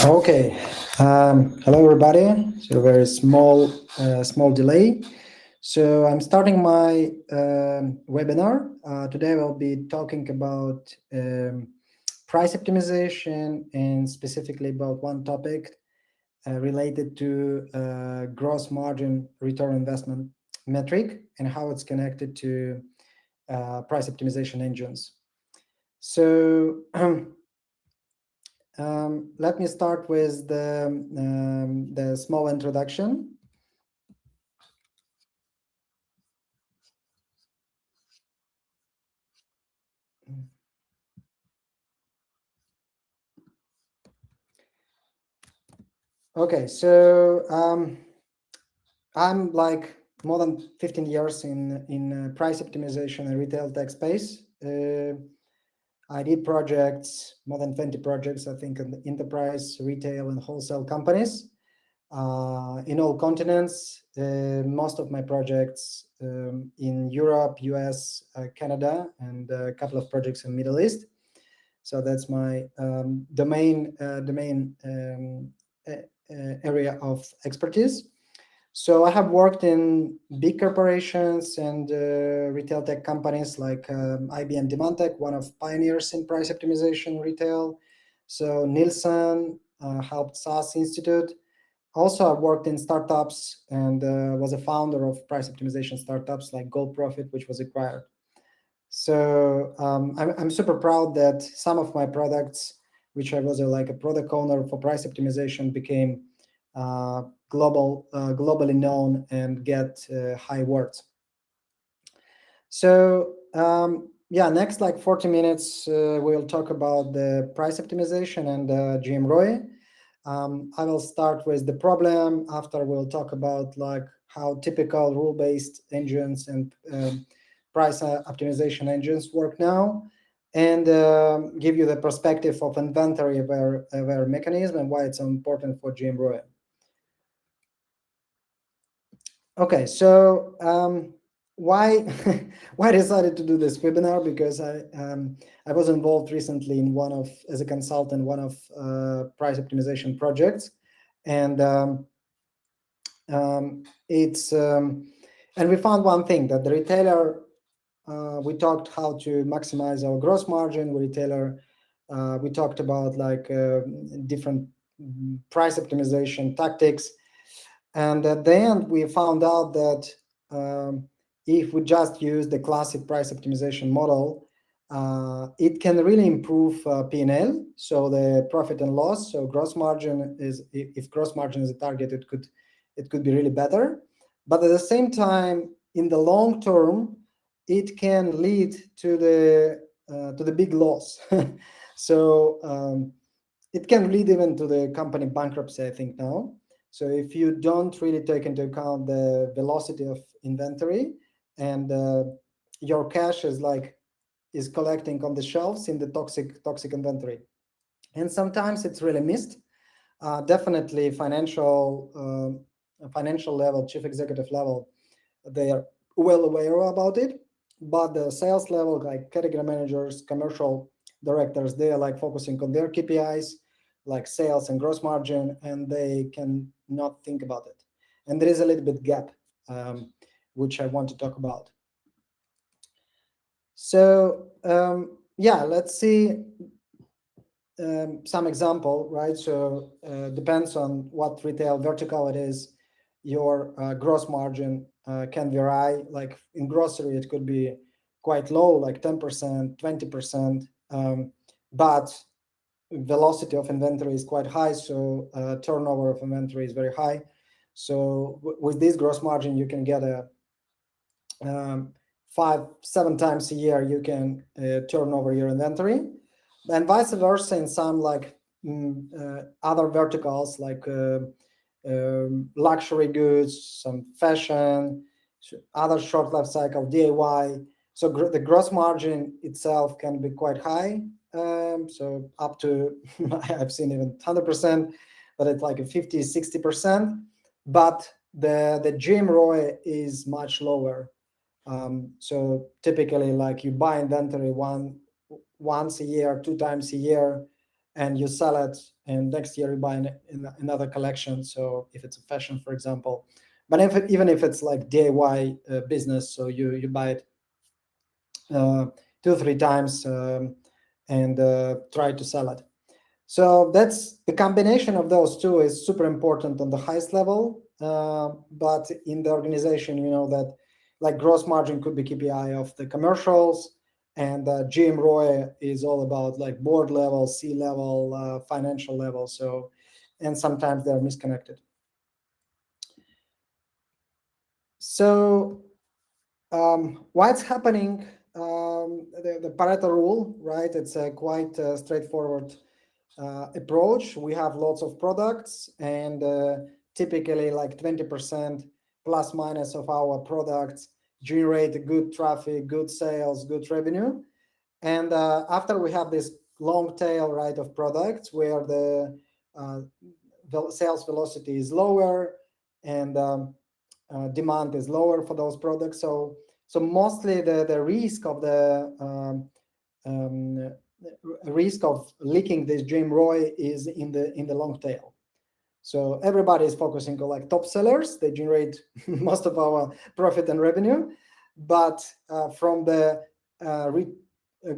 Okay. Hello, everybody. So very small delay. So I'm starting my webinar. Today I'll be talking about price optimization and specifically about one topic related to gross margin return on investment metric and how it's connected to price optimization engines. So let me start with the small introduction. Okay, so I'm like more than 15 years in price optimization and retail tech space. I did projects, more than 20 projects, I think, in the enterprise, retail, and wholesale companies in all continents. Most of my projects in Europe, US, Canada, and a couple of projects in Middle East. So that's my domain area of expertise. So I have worked in big corporations and retail tech companies like IBM Demantech, one of pioneers in price optimization retail. So Nielsen helped SaaS Institute. Also, I've worked in startups and was a founder of price optimization startups like Gold Profit, which was acquired. So I'm super proud that some of my products, which I was like a product owner for price optimization, became globally known and get high awards. So yeah, next like 40 minutes, we'll talk about the price optimization and GMROI. I will start with the problem. After we'll talk about like how typical rule-based engines and price optimization engines work now, and give you the perspective of inventory aware mechanism and why it's so important for GMROI. Okay, so why why I decided to do this webinar? Because I was involved recently in as a consultant, one of price optimization projects, and and we found one thing, that the retailer, we talked how to maximize our gross margin. We talked about like different price optimization tactics. And at the end, we found out that if we just use the classic price optimization model, it can really improve P&L, so the profit and loss. So gross margin is, if gross margin is a target, it could be really better. But at the same time, in the long term, it can lead to the big loss. So it can lead even to the company bankruptcy, I think now. So if you don't really take into account the velocity of inventory, and your cash is collecting on the shelves in the toxic inventory, and sometimes it's really missed. Definitely financial level, chief executive level, they are well aware about it, but the sales level, like category managers, commercial directors, they are like focusing on their KPIs, like sales and gross margin, and they can not think about it. And there is a little bit gap, which I want to talk about. So yeah, let's see some example, right? So depends on what retail vertical it is. Your gross margin can vary. Like in grocery, it could be quite low, like 10%, 20%, but velocity of inventory is quite high, so turnover of inventory is very high. So with this gross margin, you can get a 5-7 times a year you can turn over your inventory, and vice versa in some like other verticals, like luxury goods, some fashion, other short life cycle, DIY. So the gross margin itself can be quite high. So up to, I've seen even 100%, but it's like a 50-60%. But the GMROI is much lower. So typically, like you buy inventory once a year, 2 times a year, and you sell it, and next year you buy another collection. So if it's a fashion, for example, but even if it's like DIY business, so you buy it 2 or 3 times and try to sell it. So that's the combination of those two is super important on the highest level. But in the organization, you know that like gross margin could be KPI of the commercials, and GMROI is all about like board level, C level, financial level. So, and sometimes they're misconnected. So why it's happening? The Pareto rule, right? It's a quite straightforward approach. We have lots of products, and typically like 20% plus minus of our products generate good traffic, good sales, good revenue. And after we have this long tail, right, of products where the sales velocity is lower and demand is lower for those products. So mostly the risk of the risk of leaking this GMROI is in the long tail. So everybody is focusing on like top sellers. They generate most of our profit and revenue, but from the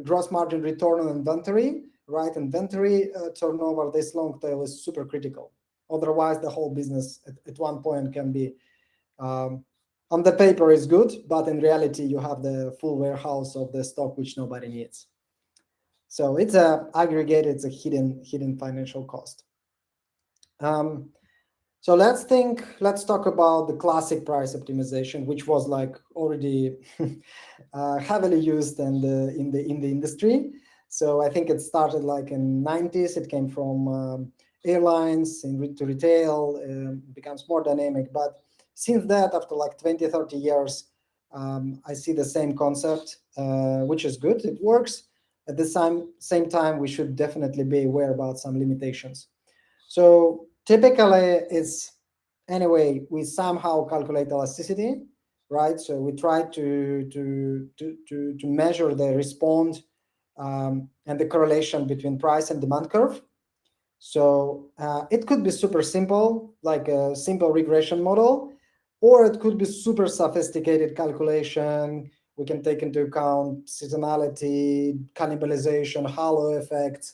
gross margin return on inventory, right? Inventory turnover, this long tail is super critical. Otherwise, the whole business at one point can be on the paper is good, but in reality, you have the full warehouse of the stock which nobody needs. So it's a aggregate, it's a hidden financial cost. So let's talk about the classic price optimization, which was like already heavily used and in the industry. So I think it started like in 90s. It came from airlines to retail, becomes more dynamic. But since that, after like 20, 30 years, I see the same concept, which is good. It works. At the same time, we should definitely be aware about some limitations. So typically, it's anyway, we somehow calculate elasticity, right? So we try to measure the response and the correlation between price and demand curve. So it could be super simple, like a simple regression model, or it could be super sophisticated calculation. We can take into account seasonality, cannibalization, halo effects,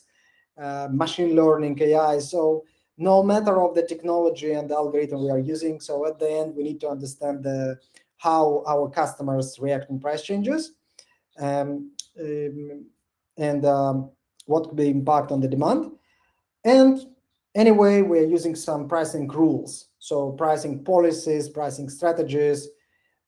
machine learning, AI. So no matter of the technology and the algorithm we are using, so at the end, we need to understand how our customers react in price changes, and what could be impact on the demand. And anyway, we're using some pricing rules. So pricing policies, pricing strategies,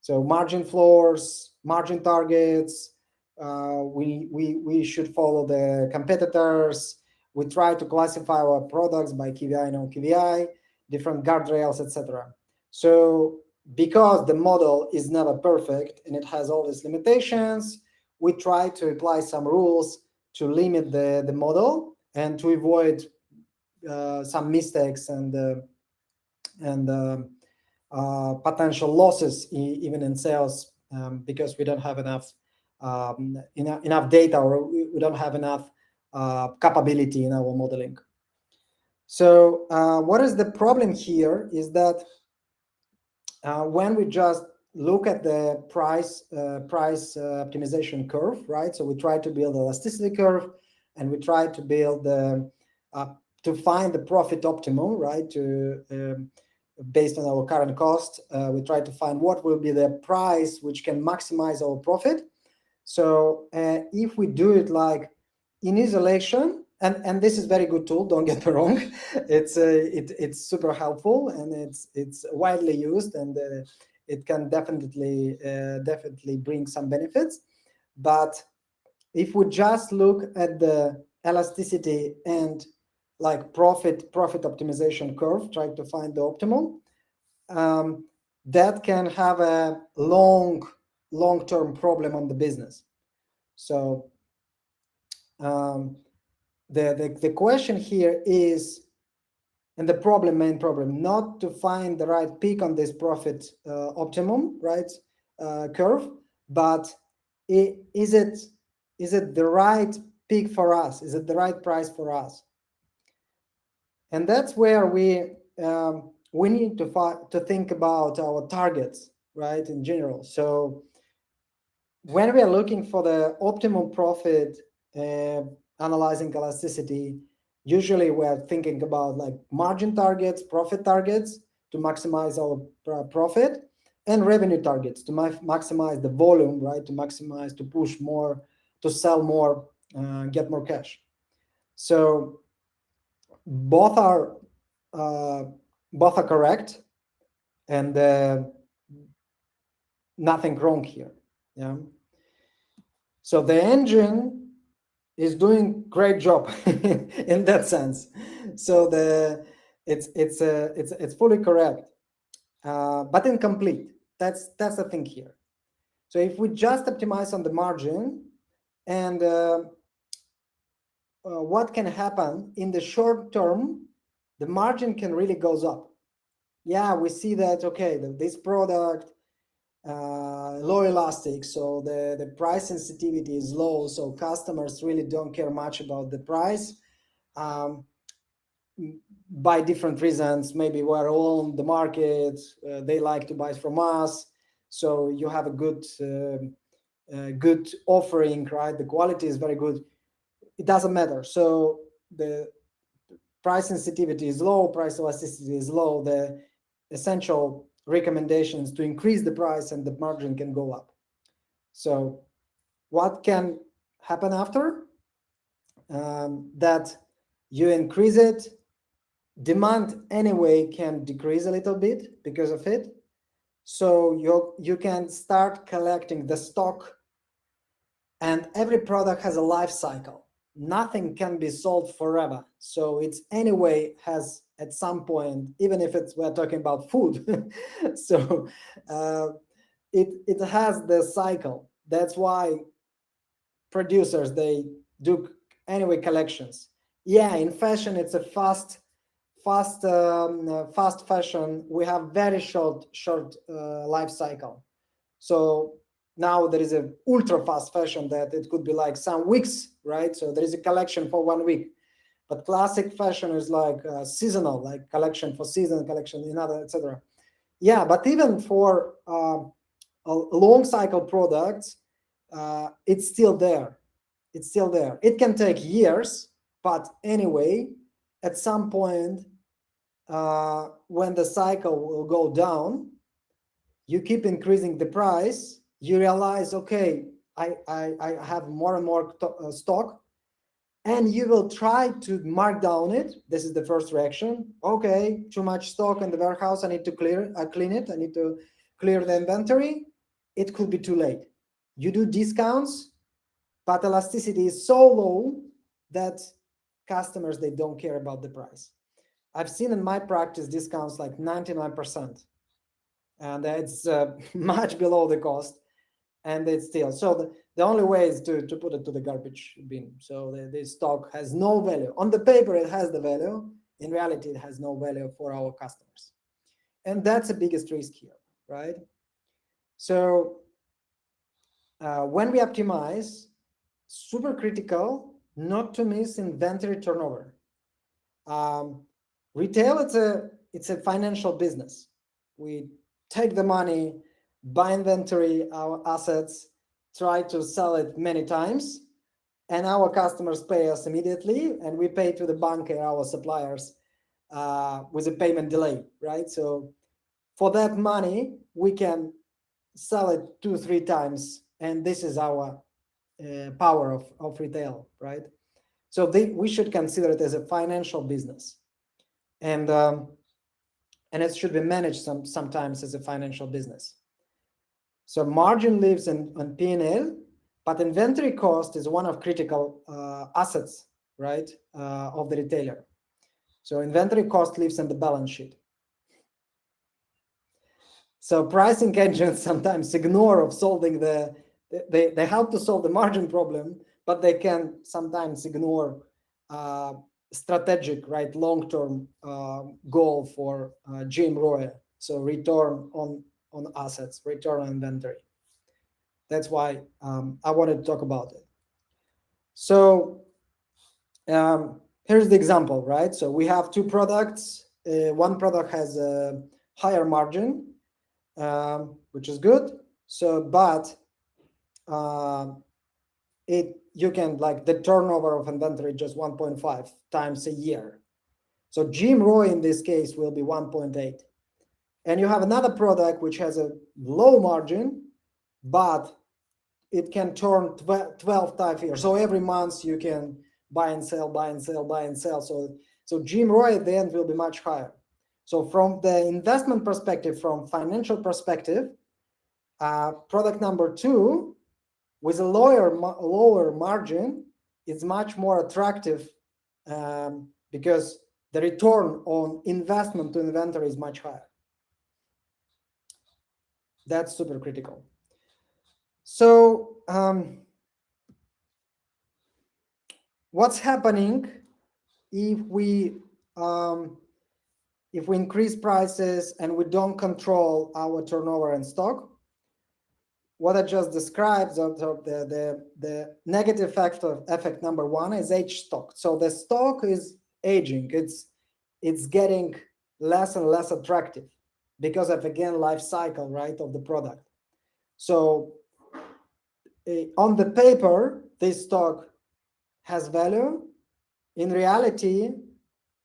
so margin floors, margin targets. We should follow the competitors. We try to classify our products by KVI, non-KVI, different guardrails, etc. So because the model is never perfect and it has all these limitations, we try to apply some rules to limit the model and to avoid some mistakes and potential losses even in sales, because we don't have enough enough data, or we don't have enough capability in our modeling. So what is the problem here is that when we just look at the price optimization curve, right? So we try to build elasticity curve, and we try to build to find the profit optimum, right? Based on our current cost, we try to find what will be the price which can maximize our profit. So if we do it like in isolation, and this is very good tool, don't get me wrong, it's super helpful, and it's widely used, and it can definitely bring some benefits. But if we just look at the elasticity and like profit optimization curve, trying to find the optimal, that can have a long-term problem on the business. So the question here is, and the main problem, not to find the right peak on this profit optimum, right, curve, but is it the right peak for us? Is it the right price for us? And that's where we need to think about our targets, right, in general. So when we are looking for the optimum profit, analyzing elasticity, usually we're thinking about like margin targets, profit targets to maximize our profit, and revenue targets to maximize the volume, right, to push more, to sell more, get more cash. So both are uh, both are correct, and nothing wrong here. Yeah. So the engine is doing great job in that sense. So it's fully correct, but incomplete. That's the thing here. So if we just optimize on the margin, and what can happen in the short term, the margin can really goes up. Yeah, we see that, okay, this product low elastic, so the price sensitivity is low, so customers really don't care much about the price, um, by different reasons. Maybe we're all on the market, they like to buy from us, so you have a good offering, right? The quality is very good. It doesn't matter. So the price sensitivity is low, price elasticity is low. The essential recommendations to increase the price and the margin can go up. So what can happen after? That you increase it, demand anyway can decrease a little bit because of it. So you can start collecting the stock, and every product has a life cycle. Nothing can be sold forever. So it's anyway has at some point, even if we're talking about food, so it has the cycle. That's why producers, they do anyway collections. Yeah, in fashion it's a fast fashion. We have very short life cycle. So now there is a ultra fast fashion that it could be like some weeks, right? So there is a collection for 1 week. But classic fashion is like seasonal, like collection for season, collection in other, etc. Yeah, but even for long cycle products, it's still there. It's still there. It can take years, but anyway, at some point, when the cycle will go down, you keep increasing the price. You realize, okay, I have more and more stock, and you will try to mark down it. This is the first reaction. Okay, too much stock in the warehouse. I need to clean it. I need to clear the inventory. It could be too late. You do discounts, but elasticity is so low that customers, they don't care about the price. I've seen in my practice discounts like 99%, and it's much below the cost, and it's still. So the only way is to put it to the garbage bin. So the stock has no value. On the paper, it has the value. In reality, it has no value for our customers. And that's the biggest risk here, right? So when we optimize, super critical not to miss inventory turnover. Retail, it's a financial business. We take the money, buy inventory, our assets, try to sell it many times, and our customers pay us immediately, and we pay to the bank and our suppliers with a payment delay, right? So for that money, we can sell it 2-3 times, and this is our power of retail, right? So we should consider it as a financial business, and it should be managed sometimes as a financial business. So margin lives on P&L, but inventory cost is one of critical assets, right, of the retailer. So inventory cost lives in the balance sheet. So pricing engines sometimes ignore of solving they help to solve the margin problem, but they can sometimes ignore strategic, right, long-term goal for GMROI, so return on assets, return on inventory. That's why I wanted to talk about it. So here's the example, right? So we have two products. One product has a higher margin, which is good. So, but you can, like, the turnover of inventory just 1.5 times a year. So GMROI in this case will be 1.8. And you have another product which has a low margin, but it can turn 12 times a year. So every month you can buy and sell, buy and sell, buy and sell. So GMROI at the end will be much higher. So from the investment perspective, from financial perspective, product number two with a lower margin is much more attractive, because the return on investment to inventory is much higher. That's super critical. So what's happening if we increase prices and we don't control our turnover and stock? What I just described, the negative effect number one is age stock. So the stock is aging. It's getting less and less attractive because of, again, life cycle, right, of the product. So on the paper, this stock has value. In reality,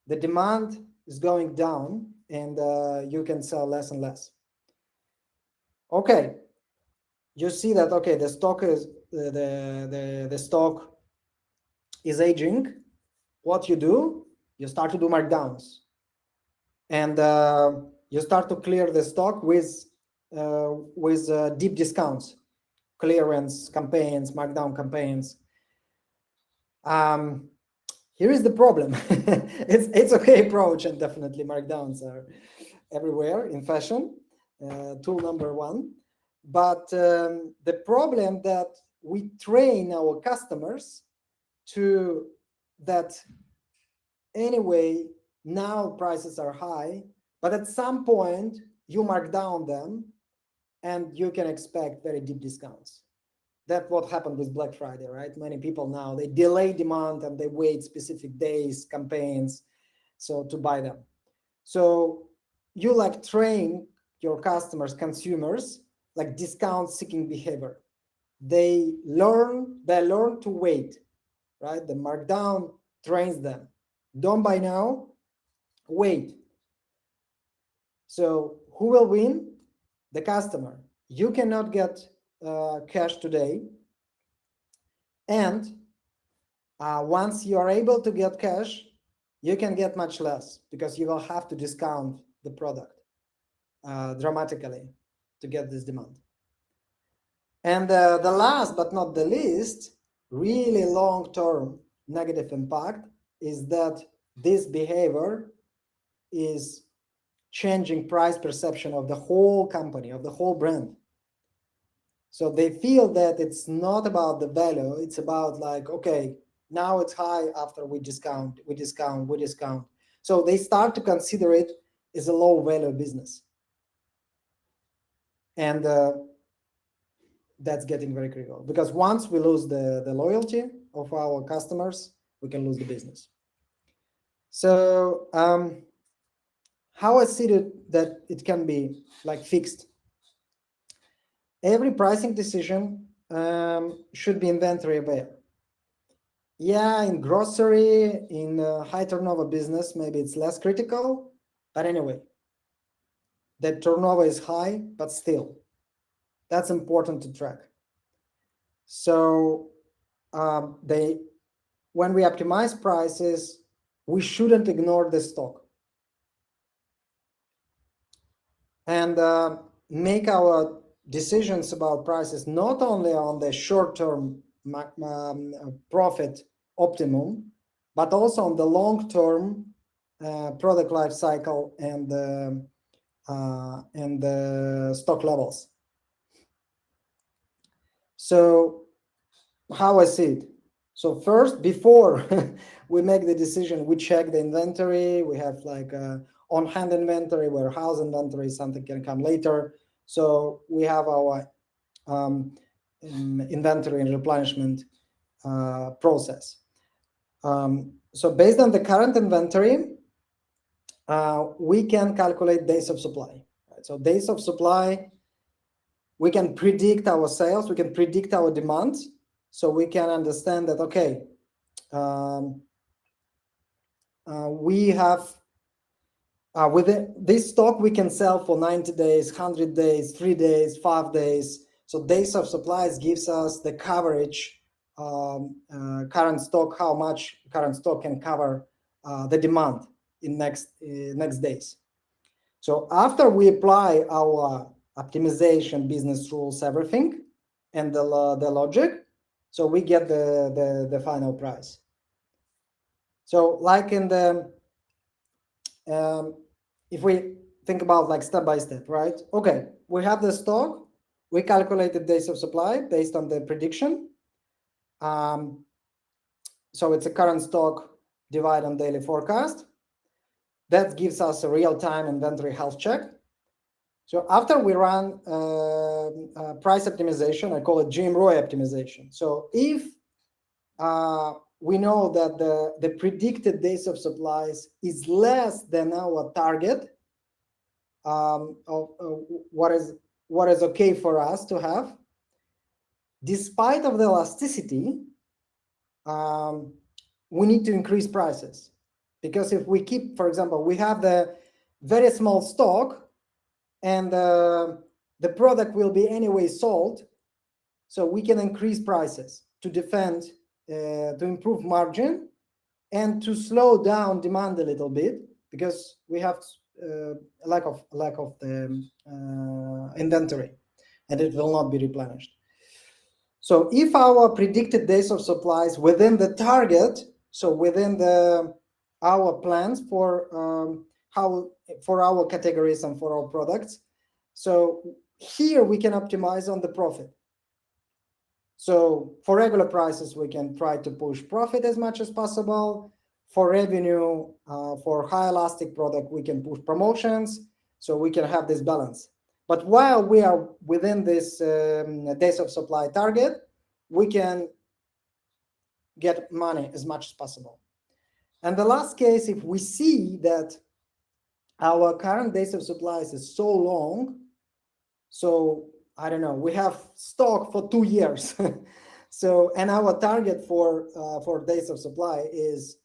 the demand is going down, and you can sell less and less. Okay, you see that, okay, the stock is the stock is aging. What you do, you start to do markdowns, and you start to clear the stock with deep discounts, clearance campaigns, markdown campaigns. Here is the problem. It's okay approach, and definitely markdowns are everywhere in fashion. Tool number one. But the problem that we train our customers to that anyway, now prices are high, but at some point you mark down them and you can expect very deep discounts. That's what happened with Black Friday, right? Many people now, they delay demand and they wait specific days, campaigns, so to buy them. So you like train your customers, consumers, like discount seeking behavior. They learn to wait, right? The markdown trains them. Don't buy now, wait. So who will win? The customer. You cannot get cash today. And once you are able to get cash, you can get much less because you will have to discount the product dramatically to get this demand. And the last but not the least, really long-term negative impact is that this behavior is changing price perception of the whole company, of the whole brand. So they feel that it's not about the value, it's about, like, okay, now it's high, after we discount. So they start to consider it as a low value business. And that's getting very critical, because once we lose the loyalty of our customers, we can lose the business. So how I see that it can be, like, fixed. Every pricing decision should be inventory aware. Yeah, in grocery, in high turnover business, maybe it's less critical, but anyway, the turnover is high, but still, that's important to track. So when we optimize prices, we shouldn't ignore the stock. And make our decisions about prices not only on the short-term profit optimum, but also on the long-term product life cycle and the stock levels. So how I see it. So first, before we make the decision, we check the inventory. We have, like, on-hand inventory, warehouse inventory, something can come later. So we have our inventory and replenishment process. So based on the current inventory, we can calculate days of supply. Right? So days of supply, we can predict our sales, we can predict our demand, so we can understand that, okay, we have with this stock we can sell for 90 days, 100 days, 3 days, 5 days. So days of supplies gives us the coverage, current stock, how much current stock can cover the demand in next days. So after we apply our optimization, business rules, everything, and the logic, so we get the final price. So like in the if we think about like step by step, right? Okay, we have the stock, we calculated days of supply based on the prediction. So it's a current stock divided on daily forecast. That gives us a real-time inventory health check. So after we run price optimization, I call it GMROI optimization. So if we know that the predicted days of supplies is less than our target, of what is okay for us to have, despite of the elasticity, we need to increase prices. Because if we keep, for example, we have the very small stock and the product will be anyway sold, so we can increase prices to defend, to improve margin and to slow down demand a little bit, because we have lack of the inventory, and it will not be replenished. So if our predicted days of supplies within the target, so within our plans for for our categories and for our products, so here we can optimize on the profit. So for regular prices, we can try to push profit as much as possible. For revenue, for high elastic product, we can push promotions, so we can have this balance. But while we are within this days of supply target, we can get money as much as possible. And the last case, if we see that our current days of supplies is so long, so I don't know, we have stock for 2 years. So, and our target for days of supply is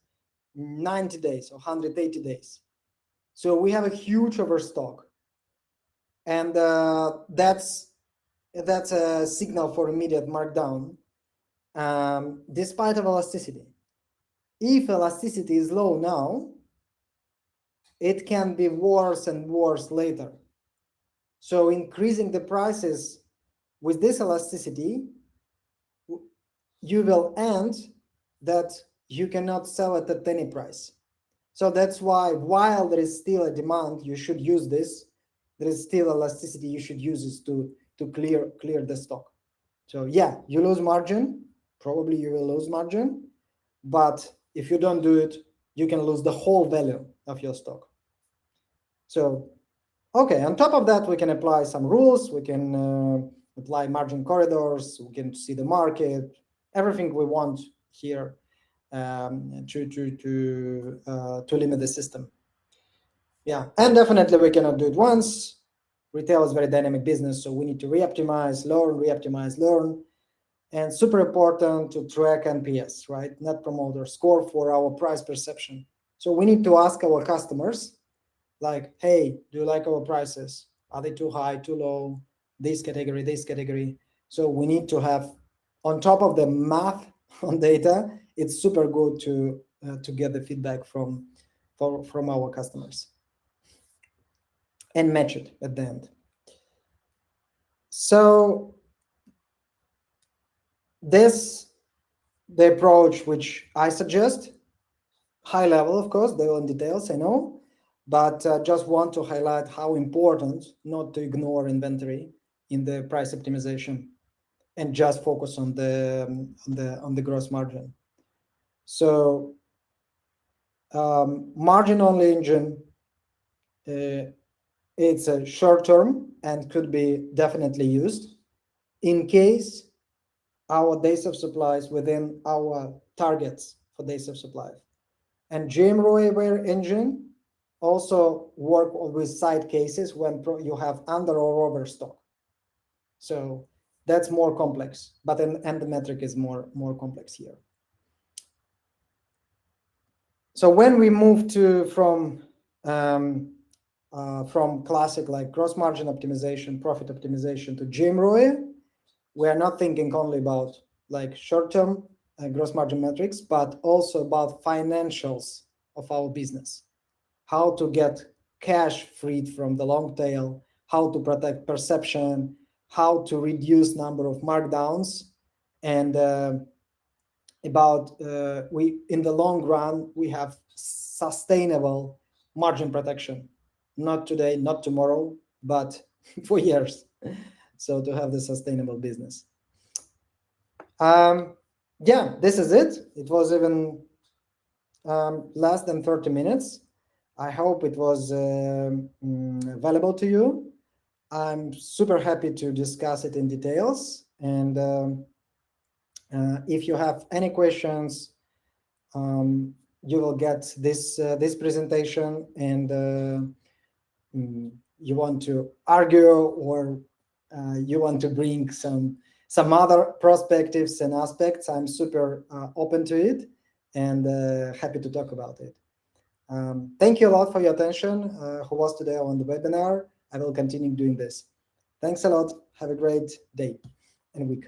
90 days or 180 days. So we have a huge overstock, and that's a signal for immediate markdown, despite of elasticity. If elasticity is low now, it can be worse and worse later. So increasing the prices with this elasticity, you will end that you cannot sell it at any price. So that's why, while there is still a demand, you should use this. There is still elasticity, you should use this to clear the stock. So yeah, you lose margin, probably you will lose margin, but if you don't do it, you can lose the whole value of your stock. So, okay, on top of that, we can apply some rules, we can apply margin corridors, we can see the market, everything we want here to limit the system. Yeah, and definitely we cannot do it once. Retail is very dynamic business, so we need to re-optimize, learn, and super important to track NPS, right? Net Promoter Score for our price perception. So we need to ask our customers, like, hey, do you like our prices? Are they too high, too low? This category. So we need to have, on top of the math on data, it's super good to get the feedback from our customers and match it at the end. So this the approach which I suggest, high level, of course, they on details, I know, but just want to highlight how important not to ignore inventory in the price optimization and just focus on the gross margin. So margin only engine, it's a short term and could be definitely used in case our days of supplies within our targets for days of supply. And GMROI engine also work with side cases when you have under or overstock. So that's more complex, but and the metric is more complex here. So when we move to from classic like gross margin optimization, profit optimization to GMROI, we are not thinking only about like short-term gross margin metrics, but also about financials of our business. How to get cash freed from the long tail, how to protect perception, how to reduce number of markdowns, and about we in the long run we have sustainable margin protection, not today, not tomorrow, but for years. So to have the sustainable business. Yeah, this is it. It was even less than 30 minutes. I hope it was valuable to you. I'm super happy to discuss it in details. And if you have any questions, you will get this presentation, and you want to argue, or you want to bring some other perspectives and aspects, I'm super open to it, and happy to talk about it. Thank you a lot for your attention, who was today on the webinar. I will continue doing this. Thanks a lot. Have a great day and week.